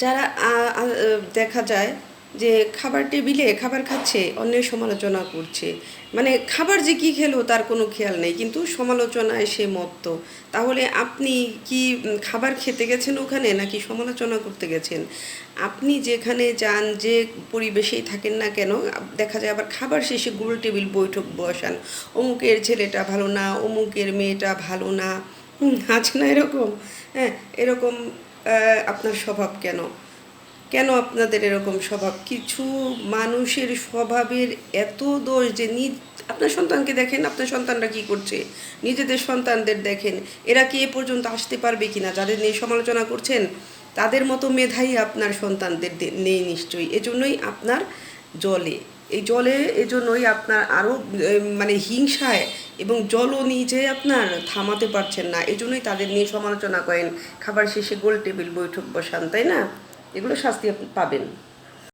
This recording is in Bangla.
যারা দেখা যায় যে খাবার টেবিলে খাবার খাচ্ছে, অন্যের সমালোচনা করছে। মানে খাবার যে কী খেলো তার কোনো খেয়াল নেই, কিন্তু সমালোচনায় সে মত্ত। তাহলে আপনি কি খাবার খেতে গেছেন ওখানে, নাকি সমালোচনা করতে গেছেন? আপনি যেখানে যান, যে পরিবেশেই থাকেন না কেন, দেখা যায় আবার খাবার শেষে গোল টেবিল বৈঠক বসান। অমুকের ছেলেটা ভালো না, অমুকের মেয়েটা ভালো না। আছে না এরকম? হ্যাঁ, এরকম আপনার স্বভাব কেন? কেন আপনাদের এরকম স্বভাব? কিছু মানুষের স্বভাবের এত দোষ যে আপনার সন্তানকে দেখেন, আপনার সন্তানরা কী করছে, নিজেদের সন্তানদের দেখেন, এরা কি এ পর্যন্ত আসতে পারবে কি না? যাদের নিয়ে সমালোচনা করছেন তাদের মতো মেধাই আপনার সন্তানদের নেই নিশ্চয়ই। এজন্যই আপনার জলে এই জলে এজন্যই আপনার আরও মানে হিংসায় এবং জলও নিজে আপনার থামাতে পারছেন না, এজন্যই তাদের নিয়ে সমালোচনা করেন, খাবার শেষে গোল টেবিল বৈঠক বসান, তাই না? এগুলো শাস্তি আপনি পাবেন।